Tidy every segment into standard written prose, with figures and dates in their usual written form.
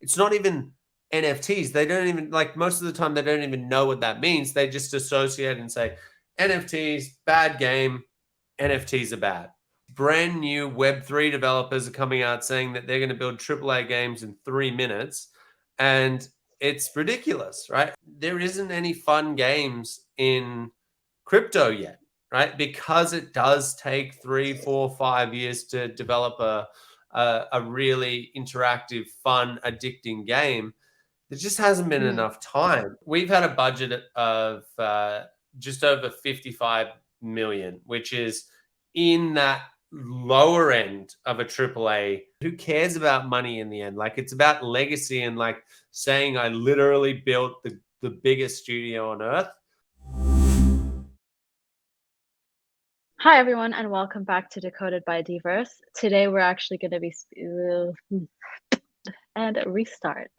it's not even NFTs. They don't even, like, most of the time they don't even know what that means. They just associate and say NFTs, bad game, NFTs are bad. Brand new Web3 developers are coming out saying that they're going to build AAA games in 3 minutes, and it's ridiculous, right? There isn't any fun games in crypto yet, right? Because it does take 3, 4, 5 years to develop a really interactive, fun, addicting game. There just hasn't been enough time. We've had a budget of just over 55 million, which is in that lower end of a AAA. Who cares about money in the end? Like, it's about legacy and like saying I literally built the biggest studio on earth. Hi, everyone, and welcome back to Decoded by Diverse. Today, we're actually going to be and restart.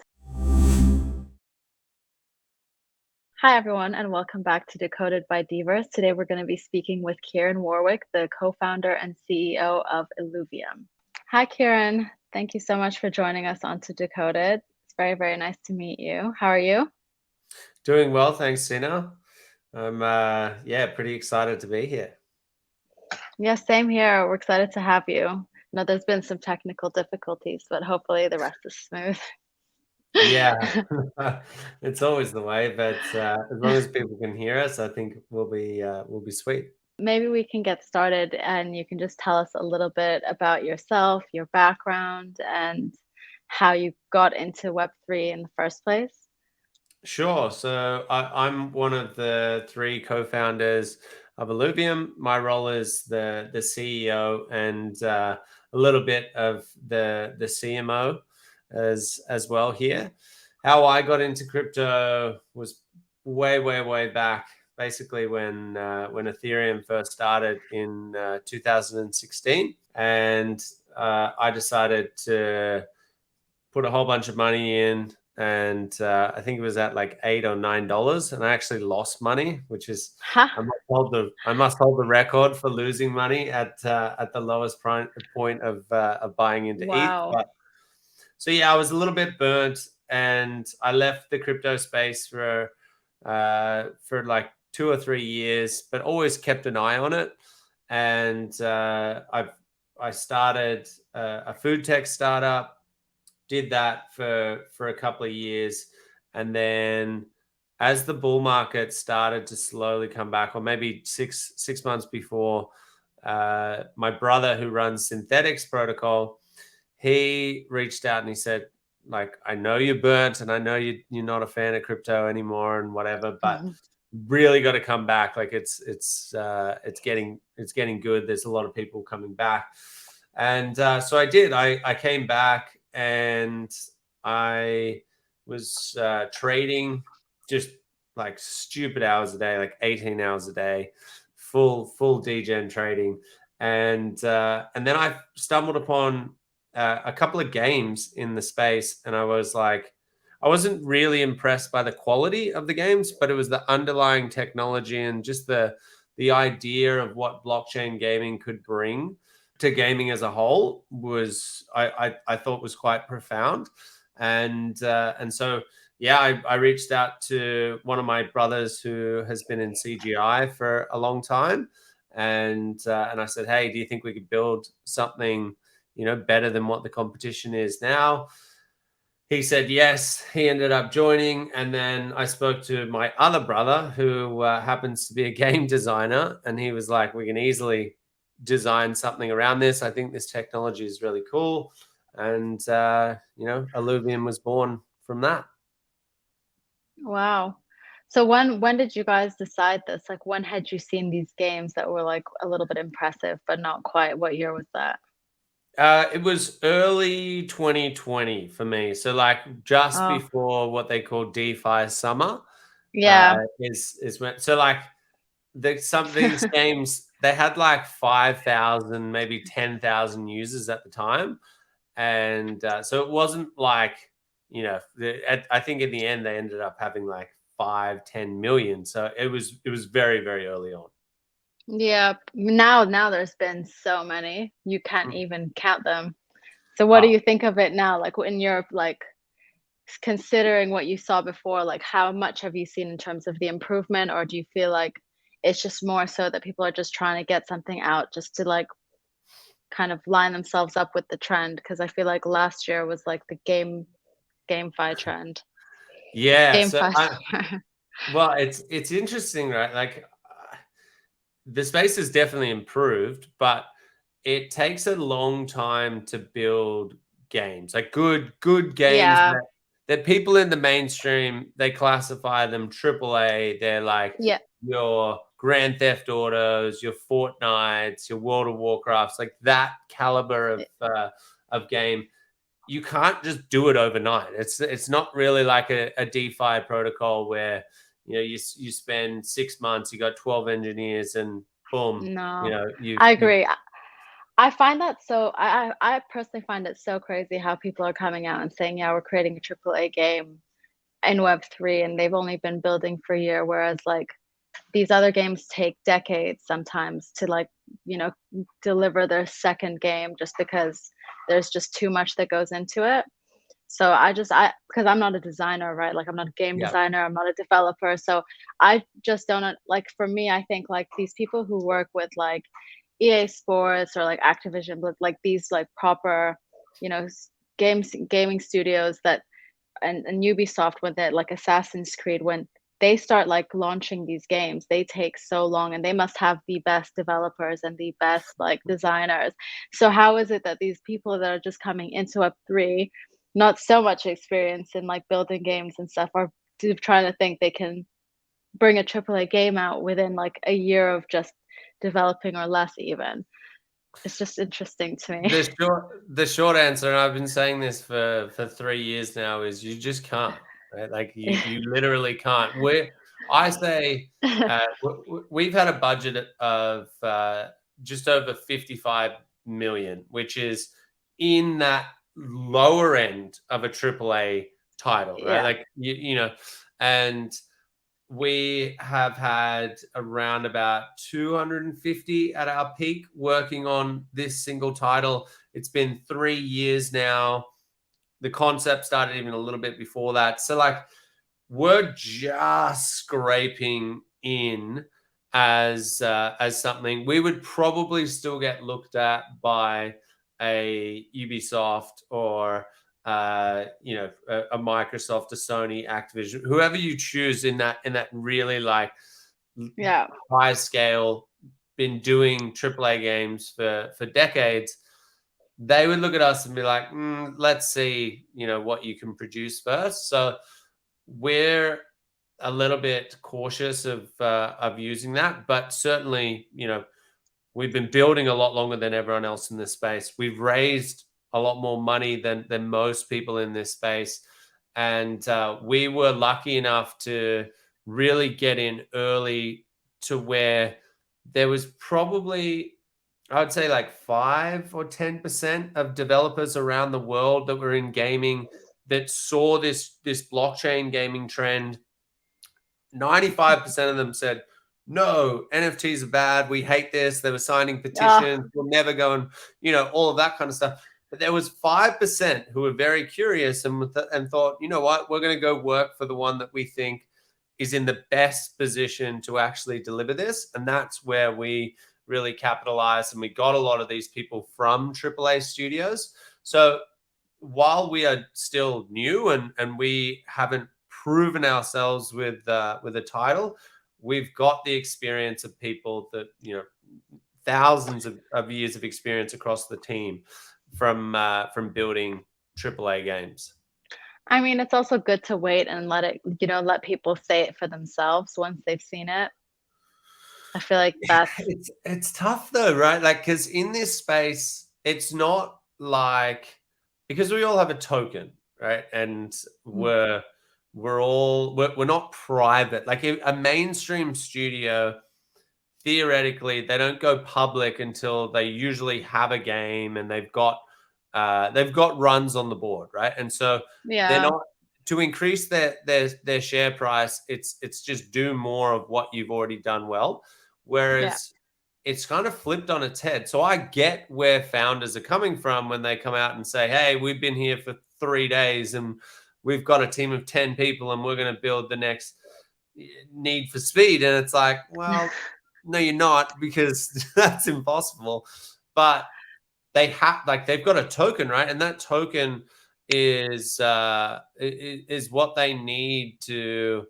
Hi, everyone, and welcome back to Decoded by Diverse. Today, we're going to be speaking with Kieran Warwick, the co-founder and CEO of Illuvium. Hi, Kieran. Thank you so much for joining us on to Decoded. It's very, very nice to meet you. How are you? Doing well, thanks, Sina. I'm pretty excited to be here. Yeah, same here. We're excited to have you. No, there's been some technical difficulties, but hopefully the rest is smooth. Yeah, it's always the way, but as long as people can hear us, I think we'll be sweet. Maybe we can get started and you can just tell us a little bit about yourself, your background, and how you got into Web3 in the first place. Sure. So I'm one of the 3 co-founders of Illuvium. My role is the CEO and a little bit of the CMO as well here. How I got into crypto was way back, basically when Ethereum first started in 2016, and I decided to put a whole bunch of money in. And I think it was at like $8 or $9, and I actually lost money, which is I must hold the record for losing money at the lowest point of buying into Wow. ETH. But, so yeah, I was a little bit burnt, and I left the crypto space for like 2 or 3 years, but always kept an eye on it. And I started a food tech startup. Did that for a couple of years, and then as the bull market started to slowly come back, or maybe six months before, my brother, who runs Synthetix protocol, he reached out and he said, like, I know you're burnt and I know you're not a fan of crypto anymore and whatever, but really got to come back. Like, it's getting good. There's a lot of people coming back. And so I did. I came back, and I was trading just like stupid hours a day, like 18 hours a day, full degen trading. And then I stumbled upon a couple of games in the space, and I was like, I wasn't really impressed by the quality of the games, but it was the underlying technology and just the idea of what blockchain gaming could bring to gaming as a whole was I thought was quite profound. And so yeah, I reached out to one of my brothers who has been in CGI for a long time, and I said, hey, do you think we could build something better than what the competition is now? He said yes. He ended up joining, and then I spoke to my other brother, who happens to be a game designer, and he was like, we can easily design something around this. I think this technology is really cool. And Illuvium was born from that. Wow. So when did you guys decide this? Like, when had you seen these games that were like a little bit impressive but not quite? What year was that? It was early 2020 for me. So like just before what they call DeFi summer. Yeah. Is when, so like some of these games, they had like 5,000, maybe 10,000 users at the time. And so it wasn't like, I think in the end they ended up having like 5-10 million. So it was very, very early on. Yeah. Now there's been so many. You can't even count them. So what do you think of it now? Like, in your like considering what you saw before, like how much have you seen in terms of the improvement, or do you feel like it's just more so that people are just trying to get something out just to like kind of line themselves up with the trend? Because I feel like last year was like the GameFi trend. Yeah. So GameFi. well, it's interesting, right? Like the space has definitely improved, but it takes a long time to build games, like good games Yeah. that people in the mainstream, they classify them AAA. They're like Yeah. your Grand Theft Autos, your Fortnites, your World of Warcrafts, like that caliber of game. You can't just do it overnight. It's not really like a DeFi protocol where you spend 6 months, you got 12 engineers, and boom, No, you've I agree. I find that so I personally find it so crazy how people are coming out and saying, yeah, we're creating a AAA game in Web3 and they've only been building for a year, whereas like these other games take decades sometimes to like, deliver their second game just because there's just too much that goes into it. So because I'm not a designer, right? Like I'm not a game yeah. designer, I'm not a developer. So I just don't like, for me, I think like these people who work with like EA Sports or like Activision, but like these like proper, gaming studios that and Ubisoft when they like Assassin's Creed, when they start like launching these games, they take so long and they must have the best developers and the best like designers. So how is it that these people that are just coming into Web3, not so much experience in like building games and stuff, are trying to think they can bring a AAA game out within like a year of just developing or less even? It's just interesting to me. The short answer, and I've been saying this for 3 years now, is you just can't, right? Like you literally can't. I say we've had a budget of just over 55 million, which is in that lower end of a AAA title, right? Yeah. Like and we have had around about 250 at our peak working on this single title. It's been 3 years now. The concept started even a little bit before that. So like we're just scraping in as something. We would probably still get looked at by a Ubisoft or a Microsoft, a Sony, Activision, whoever you choose in that really like high scale, been doing AAA games for decades. They would look at us and be like, let's see, what you can produce first. So we're a little bit cautious of using that, but certainly, we've been building a lot longer than everyone else in this space. We've raised a lot more money than most people in this space, and we were lucky enough to really get in early to where there was probably, I would say, like 5 or 10% of developers around the world that were in gaming that saw this blockchain gaming trend. 95% of them said, no, NFTs are bad. We hate this. They were signing petitions. We'll never go and, all of that kind of stuff. But there was 5% who were very curious and thought, you know what, we're going to go work for the one that we think is in the best position to actually deliver this. And that's where we really capitalized. And we got a lot of these people from AAA studios. So while we are still new and we haven't proven ourselves with a title, we've got the experience of people that, thousands of years of experience across the team from building AAA games. I mean, it's also good to wait and let people say it for themselves once they've seen it. I feel like it's tough though, right? Like, because in this space, it's not like, because we all have a token, right? And we're not private. Like a mainstream studio, theoretically, they don't go public until they usually have a game and they've got runs on the board, right? And so they're not, to increase their share price. It's just do more of what you've already done well. Whereas it's kind of flipped on its head. So I get where founders are coming from when they come out and say, hey, we've been here for 3 days and we've got a team of 10 people and we're going to build the next Need for Speed. And it's like, well, no, you're not, because that's impossible. But they have, like, they've got a token, right? And that token is what they need to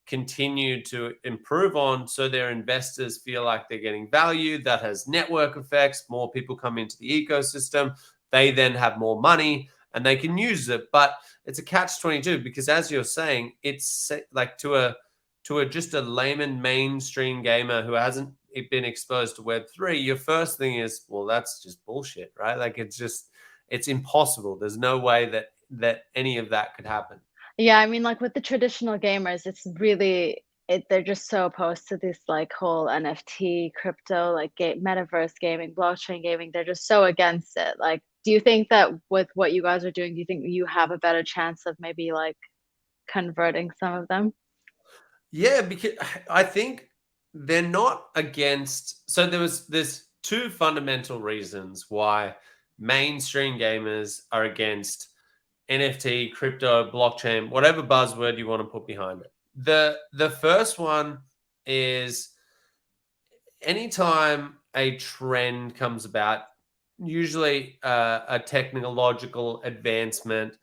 continue to improve on, so their investors feel like they're getting value. That has network effects. More people come into the ecosystem. They then have more money and they can use it. But it's a catch-22, because as you're saying, it's like to a just a layman mainstream gamer who hasn't been exposed to Web3, your first thing is, well, that's just bullshit, right? Like, it's impossible. There's no way that any of that could happen. Yeah, I mean, like with the traditional gamers, it's really they're just so opposed to this like whole NFT, crypto, like metaverse gaming, blockchain gaming. They're just so against it. Like, do you think that with what you guys are doing, do you think you have a better chance of maybe like converting some of them? Yeah, because I think they're not against. So there's two fundamental reasons why mainstream gamers are against NFT, crypto, blockchain, whatever buzzword you want to put behind it. The first one is, anytime a trend comes about, usually a technological advancement,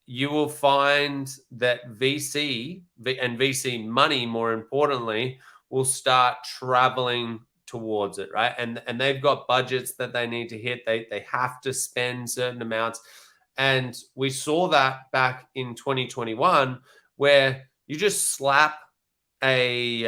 you will find that VC and VC money, more importantly, will start traveling towards it, right? And they've got budgets that they need to hit. They have to spend certain amounts. And we saw that back in 2021, where you just slap a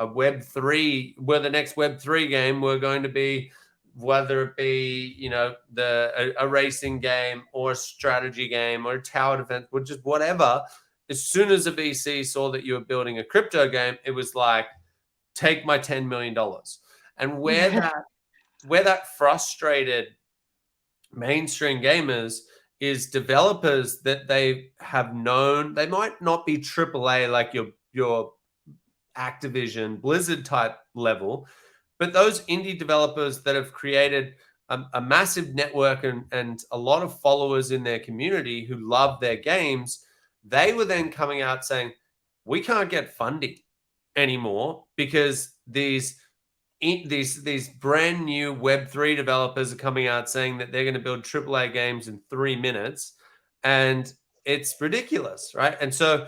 Web3, where the next Web3 game were going to be, whether it be, you know, a racing game or a strategy game or a tower defense, or just whatever. As soon as a VC saw that you were building a crypto game, it was like, take my $10 million. And where that frustrated mainstream gamers is developers that they have known. They might not be AAA like your Activision, Blizzard type level, but those indie developers that have created a massive network and a lot of followers in their community who love their games, they were then coming out saying, we can't get funding anymore because these brand new Web3 developers are coming out saying that they're going to build AAA games in 3 minutes, and it's ridiculous, right? And so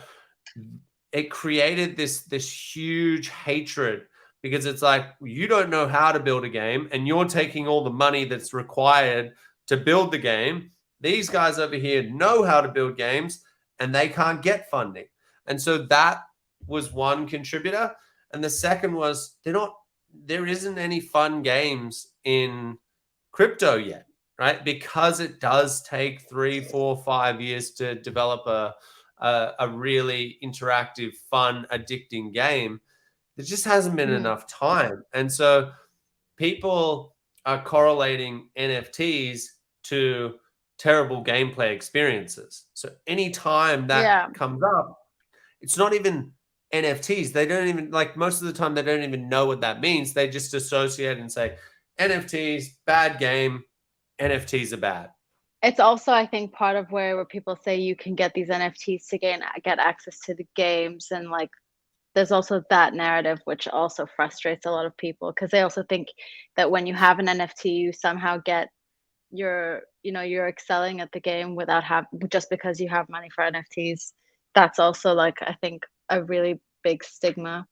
it created this huge hatred, because it's like, you don't know how to build a game and you're taking all the money that's required to build the game. These guys over here know how to build games and they can't get funding. And so that was one contributor. And the second was, there isn't any fun games in crypto yet, right? Because it does take 3, 4, 5 years to develop a really interactive, fun, addicting game. There just hasn't been enough time. And so people are correlating NFTs to terrible gameplay experiences. So anytime that comes up, it's not even NFTs. They don't even, like, most of the time, they don't even know what that means. They just associate and say, NFTs, bad game, NFTs are bad. It's also, I think, part of where people say you can get these NFTs to get access to the games, and like there's also that narrative which also frustrates a lot of people, because they also think that when you have an NFT, you somehow get you're excelling at the game just because you have money for NFTs. That's also, like, I think, a really big stigma.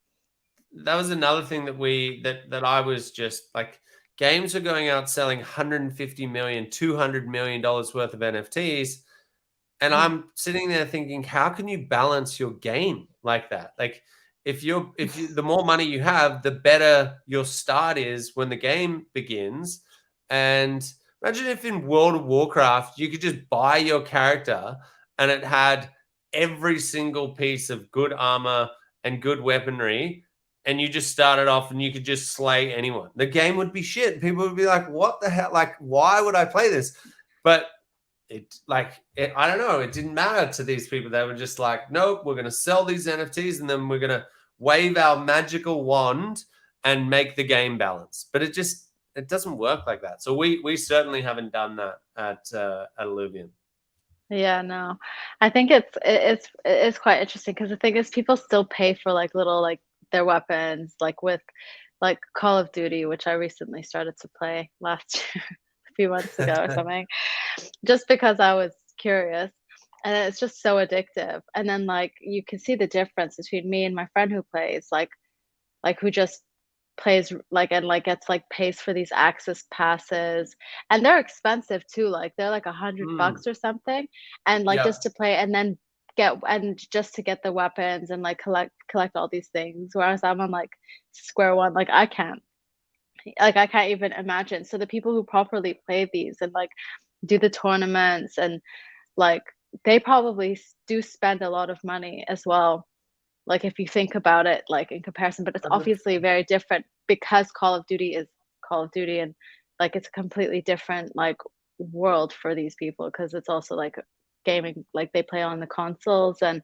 That was another thing that I was just like, games are going out selling $150 million, $200 million worth of NFTs. And I'm sitting there thinking, how can you balance your game like that? Like, if the more money you have, the better your start is when the game begins. And imagine if in World of Warcraft, you could just buy your character and it had every single piece of good armor and good weaponry, and you just started off and you could just slay anyone. The game would be shit. People would be like, what the hell? Like, why would I play this? But I don't know. It didn't matter to these people. They were just like, nope, we're going to sell these NFTs and then we're going to wave our magical wand and make the game balance. But it doesn't work like that. So we certainly haven't done that at Illuvium. Yeah, no. I think it's quite interesting because the thing is people still pay for like little like their weapons, like with like Call of Duty, which I recently started to play last year, a few months ago or something, just because I was curious. And it's just so addictive. And then like you can see the difference between me and my friend who plays, like who just plays like and like gets like pays for these access passes, and they're expensive too, like they're like $100 or something, and like Yeah. just to play and then get and just to get the weapons and like collect all these things, whereas I'm on like square one, like I can't even imagine. So the people who properly play these and like do the tournaments and like they probably do spend a lot of money as well, like if you think about it like in comparison, but it's obviously very different because Call of Duty is Call of Duty, and like it's a completely different like world for these people because it's also like gaming, like they play on the consoles, and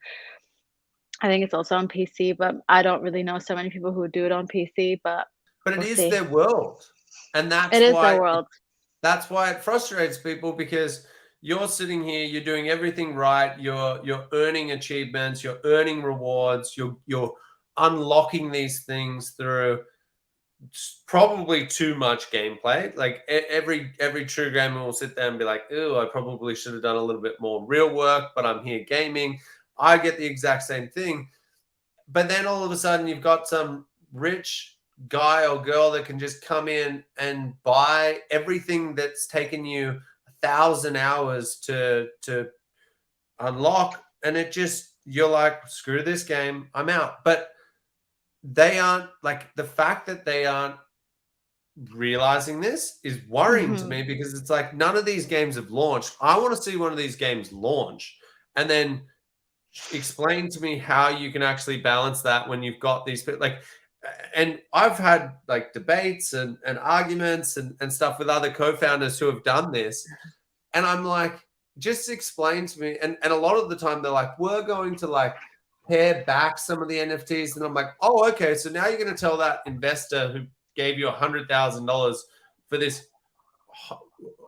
I think it's also on PC, but I don't really know so many people who do it on PC, but But it we'll is see. their world. And It is their world. that's why it frustrates people, because you're sitting here, you're doing everything right, you're earning achievements, you're earning rewards, you're unlocking these things through probably too much gameplay. Like every true gamer will sit there and be like, "Oh, I probably should have done a little bit more real work, but I'm here gaming." I get the exact same thing. But then all of a sudden you've got some rich guy or girl that can just come in and buy everything that's taken you 1,000 hours to unlock, and it just, you're like, screw this game, I'm out. But they aren't, like, the fact that they aren't realizing this is worrying to Hmm. me, because it's like none of these games have launched. I want to see one of these games launch, and then explain to me how you can actually balance that when you've got these like, and I've had like debates and arguments and stuff with other co-founders who have done this, and I'm like, just explain to me. And a lot of the time they're like, we're going to like pare back some of the NFTs, and I'm like, oh, okay, so now you're going to tell that investor who gave you $100,000 for this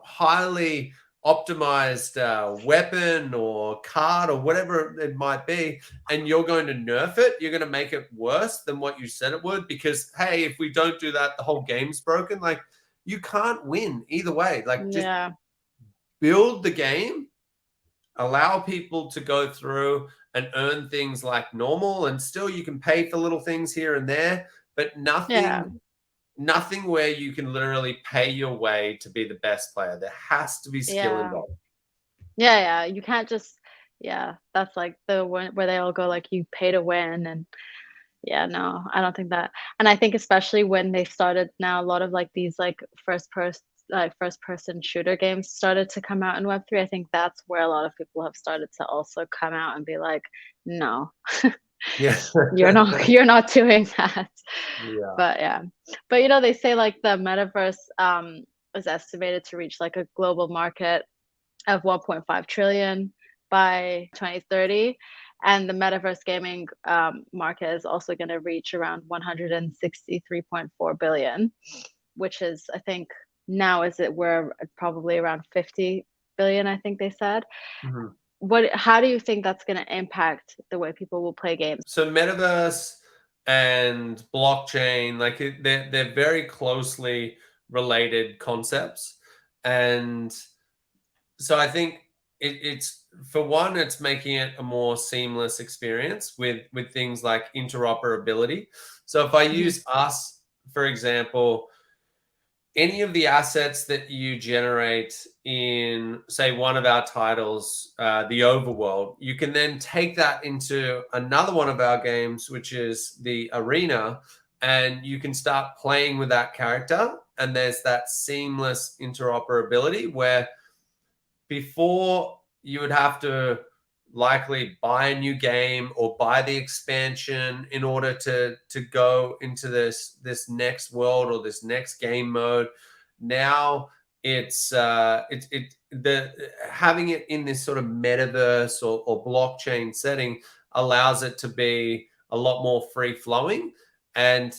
highly optimized weapon or card or whatever it might be, and you're going to nerf it, you're going to make it worse than what you said it would, because hey, if we don't do that, the whole game's broken. Like, you can't win either way. Like, just Yeah. build the game, allow people to go through and earn things like normal, and still you can pay for little things here and there, but Yeah. nothing where you can literally pay your way to be the best player. There has to be skill Yeah. involved. Yeah, yeah. You can't just, yeah, that's like the one where they all go like you pay to win, and yeah, no, I don't think that. And I think especially when they started now, a lot of like these like first person shooter games started to come out in Web3. I think that's where a lot of people have started to also come out and be like, no, Yeah. you're not doing that. Yeah. But yeah. But they say like the metaverse is estimated to reach like a global market of 1.5 trillion by 2030, and the metaverse gaming market is also going to reach around 163.4 billion, which is, I think now is it we're probably around 50 billion, I think they said. Mhm. How do you think that's going to impact the way people will play games? So metaverse and blockchain, like they're very closely related concepts. And so I think it's, for one, it's making it a more seamless experience with things like interoperability. So if I Mhm. use us, for example, any of the assets that you generate in, say, one of our titles, the Overworld, you can then take that into another one of our games, which is the Arena, and you can start playing with that character. And there's that seamless interoperability where before you would have to likely buy a new game or buy the expansion in order to go into this next world or this next game mode. Now it's the having it in this sort of metaverse or blockchain setting allows it to be a lot more free flowing. And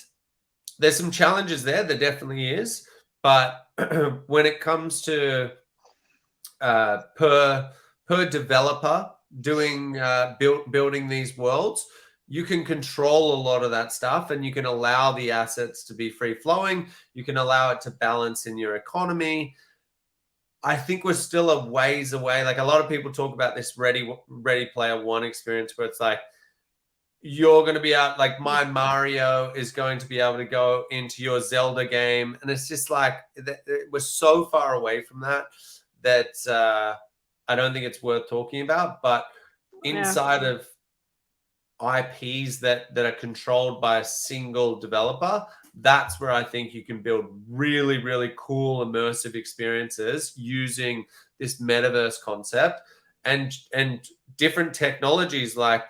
there's some challenges there definitely is, but when it comes to per per developer doing building these worlds. You can control a lot of that stuff, and you can allow the assets to be free flowing. You can allow it to balance in your economy. I think we're still a ways away. Like, a lot of people talk about this Ready Player One experience, where it's like, you're going to be out, like my Mario is going to be able to go into your Zelda game. And it's just like, we're so far away from that I don't think it's worth talking about. But inside of IPs that are controlled by a single developer, that's where I think you can build really, really cool immersive experiences using this metaverse concept and different technologies like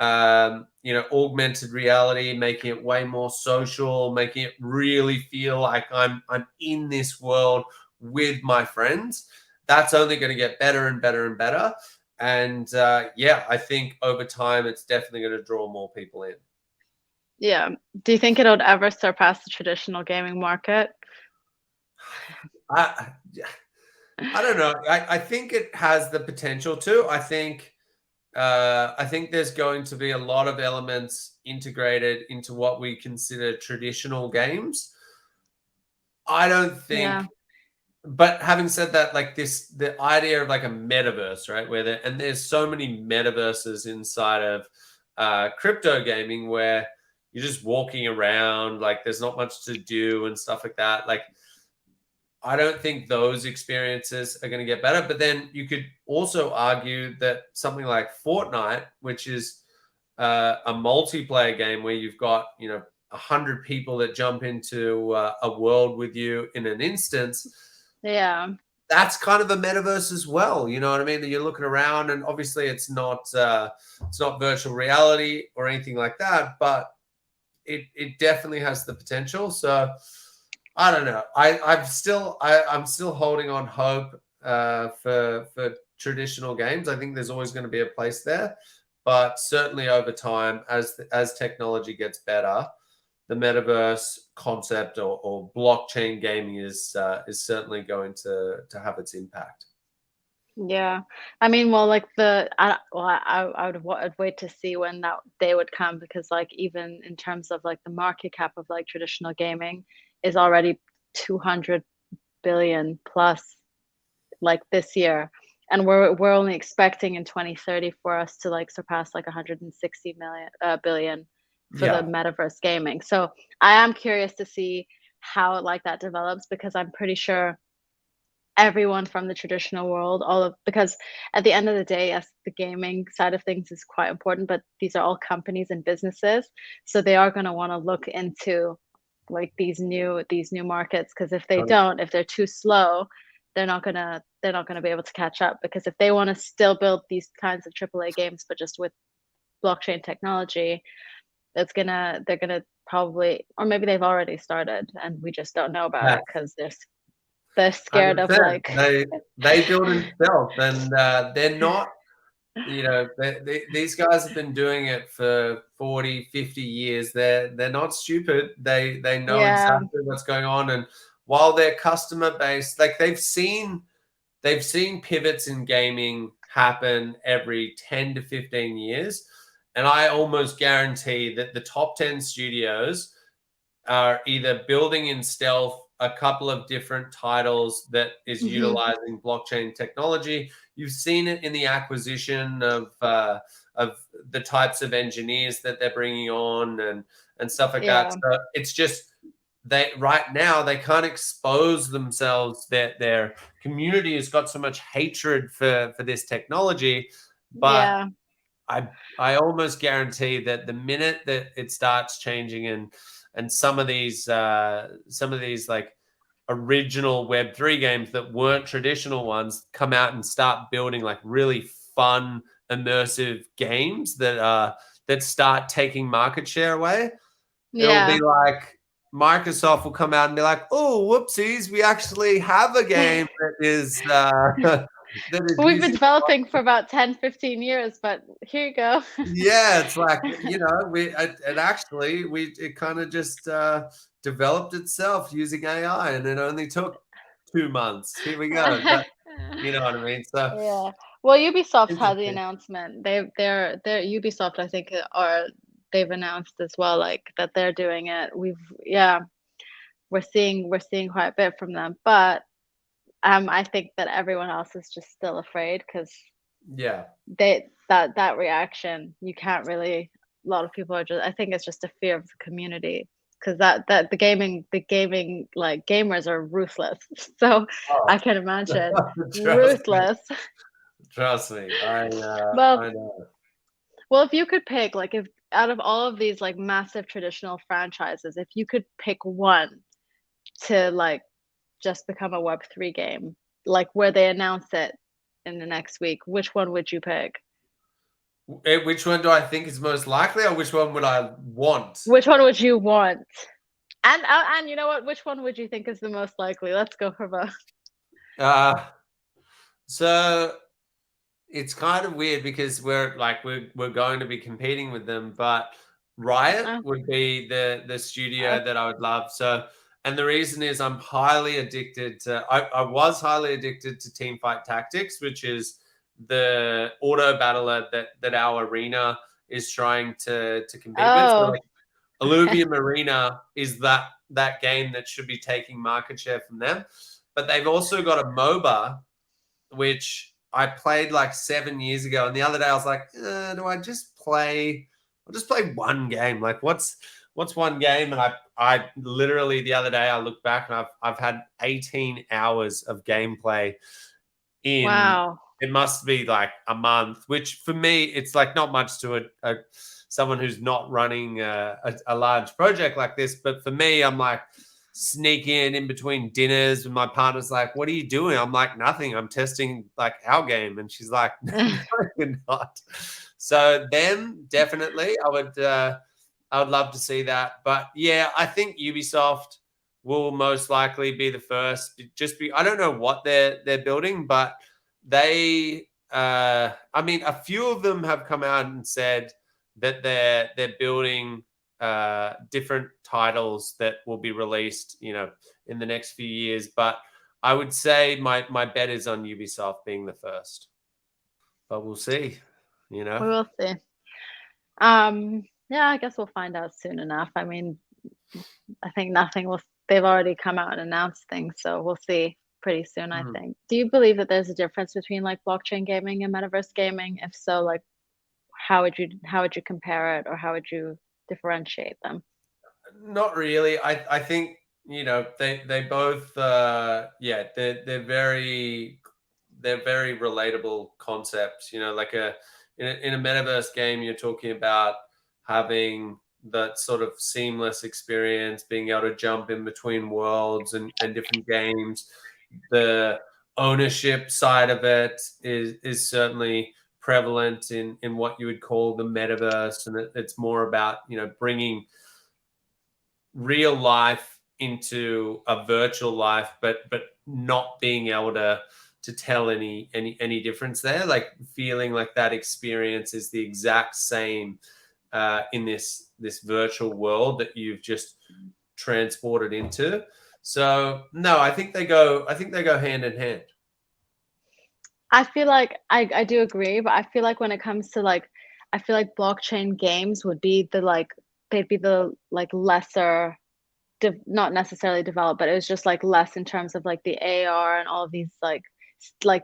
augmented reality, making it way more social, making it really feel like I'm in this world with my friends. That's only going to get better and better and better. And I think over time, it's definitely going to draw more people in. Yeah. Do you think it'll ever surpass the traditional gaming market? I don't know. I think it has the potential to. I think there's going to be a lot of elements integrated into what we consider traditional games. I don't think. Yeah. But having said that, like the idea of like a metaverse, right? And there's so many metaverses inside of crypto gaming where you're just walking around, like there's not much to do and stuff like that. Like, I don't think those experiences are going to get better. But then you could also argue that something like Fortnite, which is a multiplayer game where you've got 100 people that jump into a world with you in an instance. Yeah, that's kind of a metaverse as well. You know what I mean? That you're looking around, and obviously it's not virtual reality or anything like that, but it definitely has the potential. So I don't know. I'm still holding on hope for traditional games. I think there's always going to be a place there, but certainly over time, as technology gets better, the metaverse concept or blockchain gaming is certainly going to have its impact. Yeah, I mean, well, like I would wait to see when that day would come, because like even in terms of like the market cap of like traditional gaming is already 200 billion plus, like this year, and we're only expecting in 2030 for us to like surpass like 160 billion for the metaverse gaming. So I am curious to see how like that develops, because I'm pretty sure everyone from the traditional world, because at the end of the day, yes, the gaming side of things is quite important, but these are all companies and businesses, so they are going to want to look into like these new markets, because if they're too slow, they're not gonna be able to catch up. Because if they want to still build these kinds of AAA games but just with blockchain technology, they're gonna probably, or maybe they've already started and we just don't know about it because they're scared 100%. of like they build in stealth, and they're not, these guys have been doing it for 40, 50 years. They're not stupid. They know exactly what's going on. And while their customer base, like they've seen pivots in gaming happen every 10 to 15 years. And I almost guarantee that the top 10 studios are either building in stealth a couple of different titles that is utilizing blockchain technology. You've seen it in the acquisition of the types of engineers that they're bringing on and stuff like that. So it's just right now they can't expose themselves. Their community has got so much hatred for this technology, but I almost guarantee that the minute that it starts changing and some of these like original Web3 games that weren't traditional ones come out and start building like really fun, immersive games that start taking market share away, it'll be like Microsoft will come out and be like, oh, whoopsies, we actually have a game that is we've been developing for about 10-15 years, but here you go. It's like, it kind of just developed itself using AI, and it only took 2 months. Here we go. You know what I mean? So Well, Ubisoft had the Interesting. announcement. They're Ubisoft, I think, they've announced as well, like that they're doing it. We're seeing quite a bit from them, but I think that everyone else is just still afraid because Yeah. that reaction, you can't really. A lot of people are just. I think it's just a fear of the community because that the gaming like gamers are ruthless. So Oh, I can imagine trust me. ruthless. Trust me. I Well, know. well, if you could pick, like, if out of all of these like massive traditional franchises, if you could pick one to like just become a Web3 game, like where they announce it in the next week, which one would you pick? Which one do I think is most likely, or which one would I want? Which one would you want? And you know what? Which one would you think is the most likely? Let's go for both. Uh, so it's kind of weird because we're going to be competing with them, but Riot Oh, would be the uh, studio that I would love. So, and the reason is I'm highly addicted to. I was highly addicted to Teamfight Tactics, which is the auto battler that our arena is trying to compete with. So oh, like Illuvium Arena is that game that should be taking market share from them, but they've also got a MOBA which I played like 7 years ago. And the other day I was like, do I just play? I'll just play one game. Like, what's one game? And I literally the other day I looked back and I've had 18 hours of gameplay in. wow. It must be like a month, which for me it's like not much to a someone who's not running a large project like this. But for me, I'm like sneak in between dinners and my partner's like, what are you doing? I'm like, nothing, I'm testing like our game. And she's like, no, you're not. So them definitely I would love to see that. But yeah, I think Ubisoft will most likely be the first. Just be I don't know what they're building, but they I mean a few of them have come out and said that they're building different titles that will be released, in the next few years. But I would say my bet is on Ubisoft being the first. But we'll see. We will see. Yeah, I guess we'll find out soon enough. I mean, I think nothing will. They've already come out and announced things, so we'll see pretty soon, I Mm. think. Do you believe that there's a difference between like blockchain gaming and metaverse gaming? If so, like how would you compare it, or how would you differentiate them? Not really. I think they both they're very relatable concepts. Like in a metaverse game, you're talking about having that sort of seamless experience, being able to jump in between worlds and different games. The ownership side of it is certainly prevalent in what you would call the metaverse, and it's more about bringing real life into a virtual life, but not being able to tell any difference there, like feeling like that experience is the exact same in this virtual world that you've just transported into. So no, I think they go hand in hand. I feel like I do agree, but I feel like when it comes to like, I feel like blockchain games would be the like, they'd be the like lesser, not necessarily developed, but it was just like less in terms of like the AR and all of these like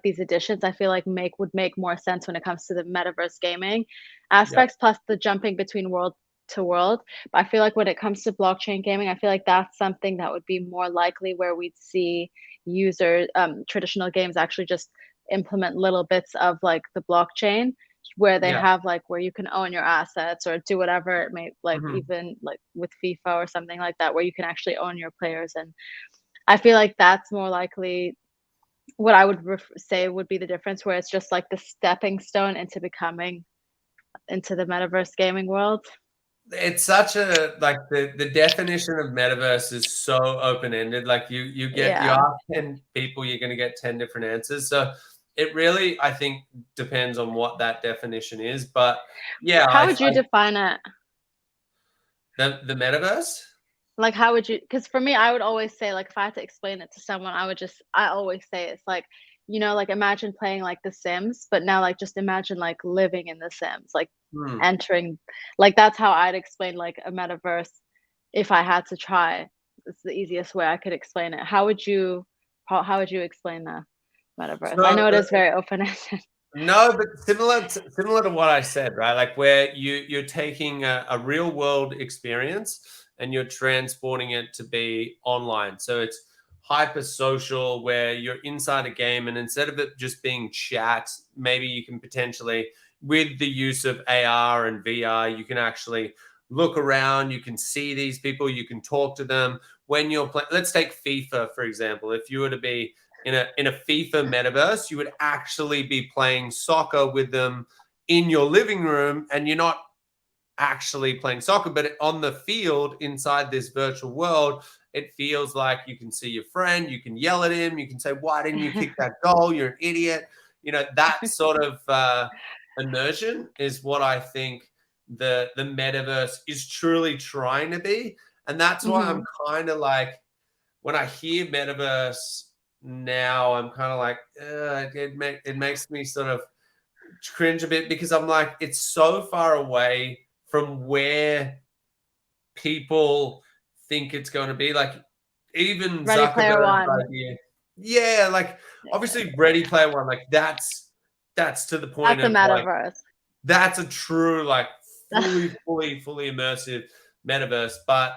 these additions. I feel like would make more sense when it comes to the metaverse gaming Yeah. aspects, plus the jumping between world to world. But I feel like when it comes to blockchain gaming, I feel like that's something that would be more likely where we'd see users, traditional games actually just implement little bits of like the blockchain, where they Yeah. have like where you can own your assets or do whatever it may, like Mhm. even like with FIFA or something like that, where you can actually own your players. And I feel like that's more likely what I would say would be the difference, where it's just like the stepping stone into becoming into the metaverse gaming world. It's such a like the definition of metaverse is so open-ended. Like you Yeah. ask 10 people, you're gonna get 10 different answers. So it really, I think, depends on what that definition is. But yeah, How would you define it? the metaverse. Like, how would you? Because for me, I would always say, like, if I had to explain it to someone, I always say it's like you know, like imagine playing like The Sims, but now like just imagine like living in The Sims, like entering, like that's how I'd explain like a metaverse if I had to try. It's the easiest way I could explain it. How would you explain the metaverse? I know it is very open-ended. No, but similar to what I said, right? Like where you're taking a real world experience and you're transporting it to be online. So it's hyper social where you're inside a game, and instead of it just being chat, maybe you can potentially, with the use of AR and VR, you can actually look around, you can see these people, you can talk to them when you're playing. Let's take FIFA, for example. If you were to be in a FIFA metaverse, you would actually be playing soccer with them in your living room, and you're not actually playing soccer, but on the field inside this virtual world, it feels like you can see your friend, you can yell at him, you can say, "Why didn't you kick that goal? You're an idiot." You know, that sort of immersion is what I think the metaverse is truly trying to be. And that's why I'm kind of like, when I hear metaverse now, I'm kind of like, it makes me sort of cringe a bit, because I'm like, it's so far away from where people think it's going to be. Like even Ready Player Zuckerberg's One. idea. Yeah, like obviously Ready Player One, like that's to the point That's a of like, metaverse. that's a true like fully immersive metaverse. But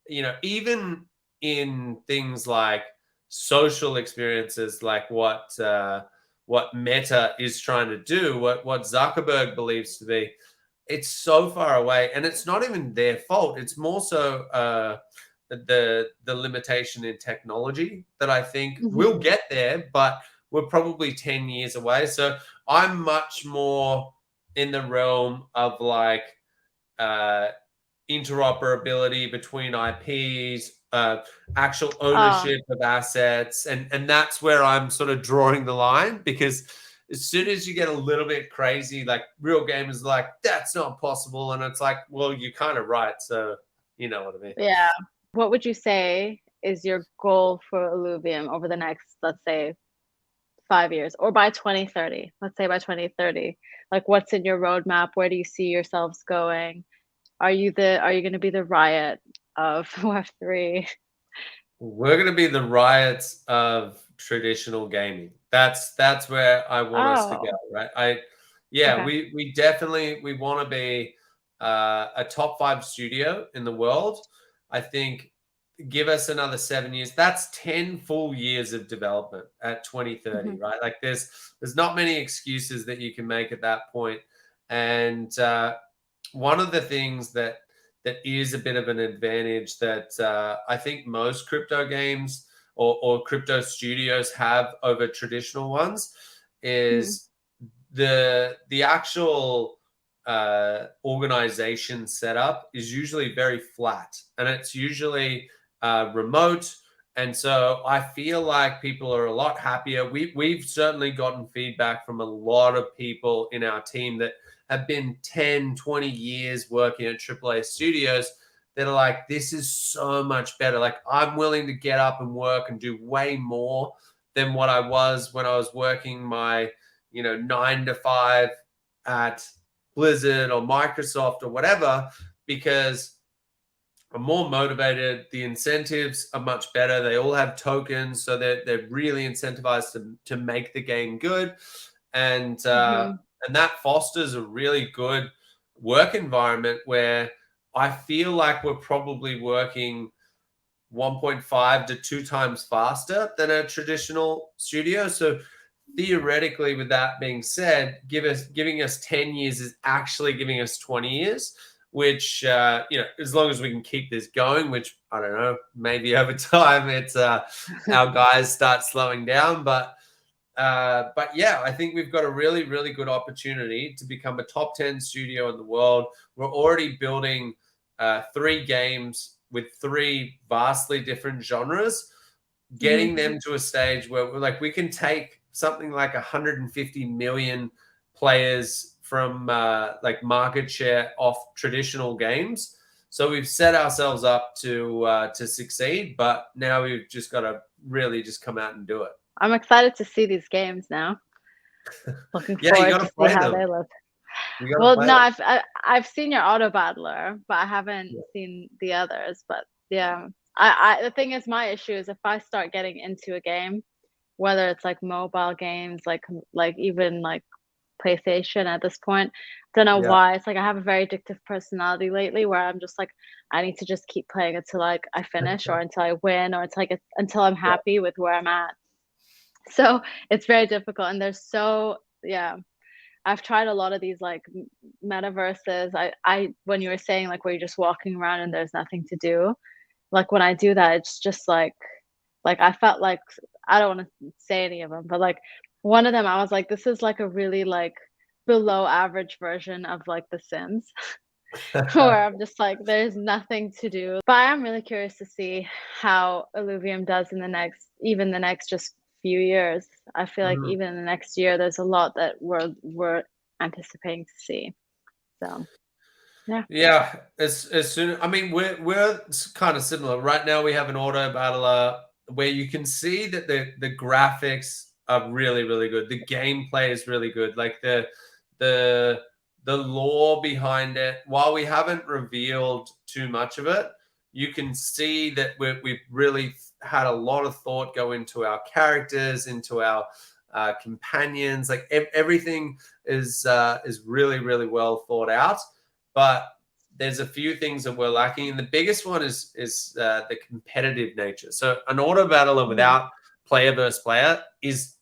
you know, even in things like social experiences, like what Meta is trying to do, what Zuckerberg believes to be, it's so far away, and it's not even their fault. It's more so the limitation in technology that I think we'll get there, but we're probably 10 years away. So I'm much more in the realm of like interoperability between IPs, actual ownership of assets, and that's where I'm sort of drawing the line, because as soon as you get a little bit crazy, like real gamers like, that's not possible, and it's like, well, you're kind of right, so you know what I mean. Yeah. What would you say is your goal for Illuvium over the next, let's say, 5 years, or by 2030? Let's say by 2030. Like, what's in your roadmap? Where do you see yourselves going? Are you going to be the Riot of Web3? We're going to be the riots of traditional gaming. That's where I want us to go, right? Okay. We definitely, we want to be a top 5 studio in the world. I think give us another 7 years. That's 10 full years of development at 2030, right? Like there's not many excuses that you can make at that point. And one of the things that is a bit of an advantage that I think most crypto games or crypto studios have over traditional ones is the actual organization setup is usually very flat, and it's usually remote. And so I feel like people are a lot happier. We've certainly gotten feedback from a lot of people in our team that have been 10, 20 years working at AAA studios that are like, this is so much better. Like I'm willing to get up and work and do way more than what I was when I was working my, 9 to 5 at Blizzard or Microsoft or whatever, because I'm more motivated. The incentives are much better. They all have tokens, so they're really incentivized to make the game good, and that fosters a really good work environment where I feel like we're probably working 1.5 to 2 times faster than a traditional studio. So theoretically, with that being said, giving us 10 years is actually giving us 20 years, which, as long as we can keep this going, which I don't know, maybe over time it's our guys start slowing down. But yeah, I think we've got a really, really good opportunity to become a top 10 studio in the world. We're already building 3 games with 3 vastly different genres, getting them to a stage where we're like, we can take something like 150 million players from like market share off traditional games. So we've set ourselves up to succeed, but now we've just got to really just come out and do it. I'm excited to see these games now. Looking Yeah, you forward got to to see play how them. they look. You got to Well, play no, them. I've seen your auto battler, but I haven't seen the others. But yeah, I the thing is, my issue is if I start getting into a game, whether it's like mobile games, like even like PlayStation at this point, don't know Yeah. why. It's like I have a very addictive personality lately, where I'm just like I need to just keep playing until like I finish, or until I win, or until I'm Yeah. happy with where I'm at. So it's very difficult, and there's so yeah. I've tried a lot of these like metaverses. I when you were saying like where you're just walking around and there's nothing to do, like when I do that, it's just like I felt like I don't want to say any of them, but like one of them, I was like, this is like a really like below average version of like The Sims, where I'm just like, there's nothing to do. But I am really curious to see how Illuvium does in even the next just few years. I feel like Mhm. even in the next year, there's a lot that we're anticipating to see. So yeah. Yeah, as soon I mean we're kind of similar. Right now we have an auto battler where you can see that the graphics are really, really good. The gameplay is really good. Like the the lore behind it, while we haven't revealed too much of it, you can see that we've really had a lot of thought go into our characters, into our companions. Like everything is really, really well thought out. But there's a few things that we're lacking, and the biggest one is the competitive nature. So an auto battler Mhm. without player versus player is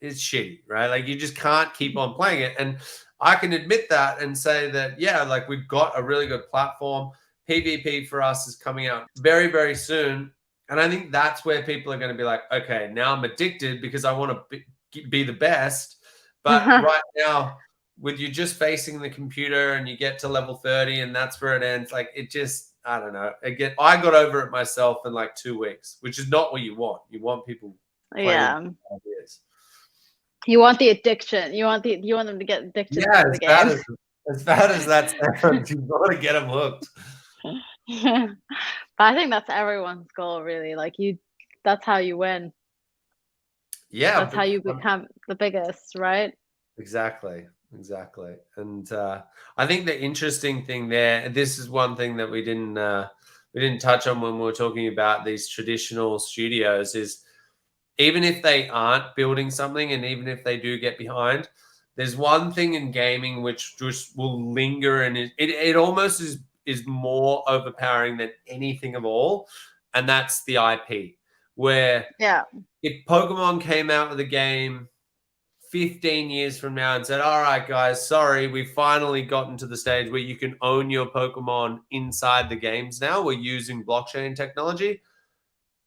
shitty, right? Like you just can't keep on playing it. And I can admit that and say that, yeah, like we've got a really good platform. PvP for us is coming out very, very soon. And I think that's where people are going to be like, okay, now I'm addicted because I want to be the best. But right now, with you just facing the computer and you get to level 30 and that's where it ends, like it just, I don't know. Again, I got over it myself in like 2 weeks, which is not what you want. You want people playing Yeah. ideas. You want the addiction. You want them to get addicted Yeah, to the game. as bad as that sounds, you've got to get them hooked. But I think that's everyone's goal, really. Like that's how you win. Yeah, That's how but you become the biggest, right? exactly, exactly. And I think the interesting thing there, this is one thing that we didn't touch on when we were talking about these traditional studios, is even if they aren't building something and even if they do get behind, there's one thing in gaming which just will linger, and it almost is more overpowering than anything of all, and that's the IP. Where Yeah. if Pokemon came out with a game 15 years from now and said, all right, guys, sorry, we've finally gotten to the stage where you can own your Pokemon inside the games now, we're using blockchain technology,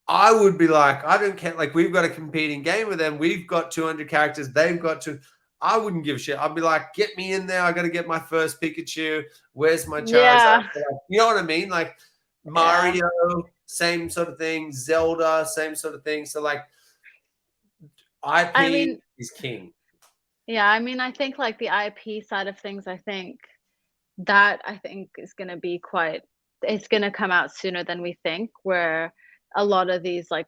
I would be like, I don't care. Like, we've got a competing game with them. We've got 200 characters. They've got two. I wouldn't give a shit. I'd be like, get me in there. I got to get my first Pikachu. Where's my Charizard? Yeah. You know what I mean? Like, Yeah. Mario, same sort of thing. Zelda, same sort of thing. So, like, I IP mean, is king. yeah, I mean, I think like the IP side of things, I think is going to be it's going to come out sooner than we think, where a lot of these like,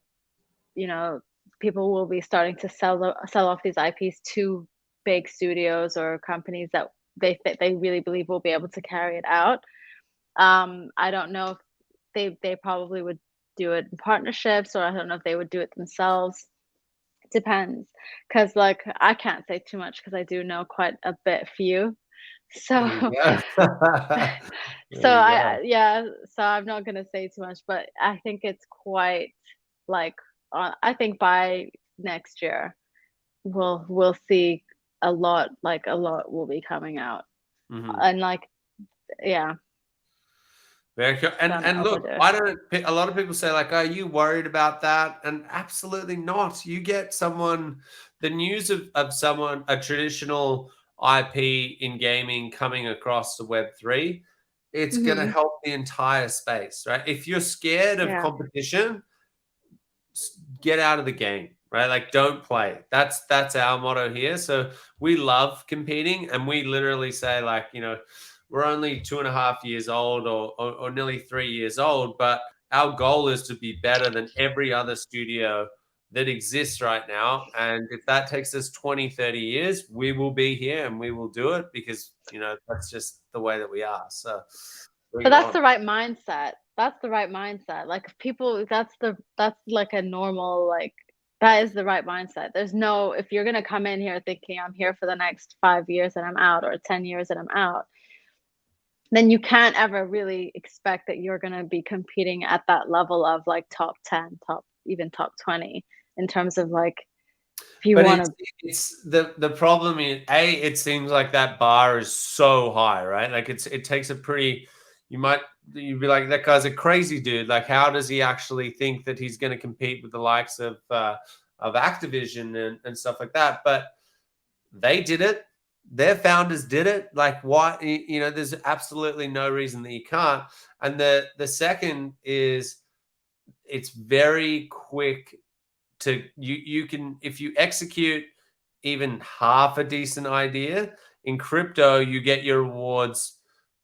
you know, people will be starting to sell off these IPs to big studios or companies that they really believe will be able to carry it out. I don't know if they probably would do it in partnerships, or I don't know if they would do it themselves. Depends, because like I can't say too much because I do know quite a bit few. There you So go. There so you go. yeah, so I'm not gonna say too much, but I think it's quite like I think by next year we'll see a lot will be coming out, Mhm. and like yeah, Very cool. And don't look, overdo it. I don't. A lot of people say like, "Are you worried about that?" And absolutely not. You get the news of someone, a traditional IP in gaming coming across to Web3. It's going to Hmm. help the entire space, right? If you're scared of Yeah, competition, get out of the game, right? Like, don't play. That's our motto here. So we love competing, and we literally say like, we're only 2.5 years old, or nearly 3 years old, but our goal is to be better than every other studio that exists right now. And if that takes us 20, 30 years, we will be here and we will do it because, that's just the way that we are. So bring But it that's on. the right mindset. That's the right mindset. Like if people, that's like a normal, like that is the right mindset. There's no, if you're gonna come in here thinking I'm here for the next 5 years and I'm out, or 10 years and I'm out, then you can't ever really expect that you're gonna be competing at that level of like top 10, even top 20 in terms of like if you But want to. it's the problem is, it seems like that bar is so high, right? Like it takes a pretty, you'd be like, that guy's a crazy dude. Like, how does he actually think that he's going to compete with the likes of Activision and stuff like that? But they did it. Their founders did it. Like, why? There's absolutely no reason that you can't. And the second is, it's very quick to you can, if you execute even half a decent idea in crypto, you get your rewards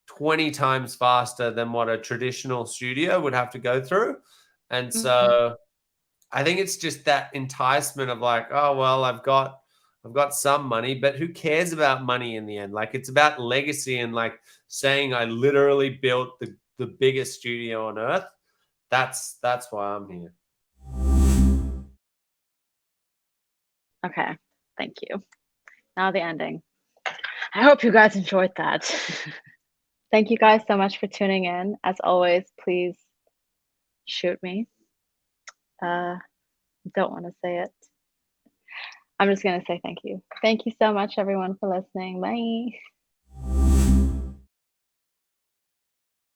20 times faster than what a traditional studio would have to go through. And so I think it's just that enticement of like, oh well, I've got some money, but who cares about money in the end? Like, it's about legacy and like saying I literally built the biggest studio on earth. That's why I'm here. Okay, thank you. Now the ending. I hope you guys enjoyed that. Thank you guys so much for tuning in. As always, please shoot me. Don't want to say it. I'm just going to say thank you. Thank you so much, everyone, for listening. Bye.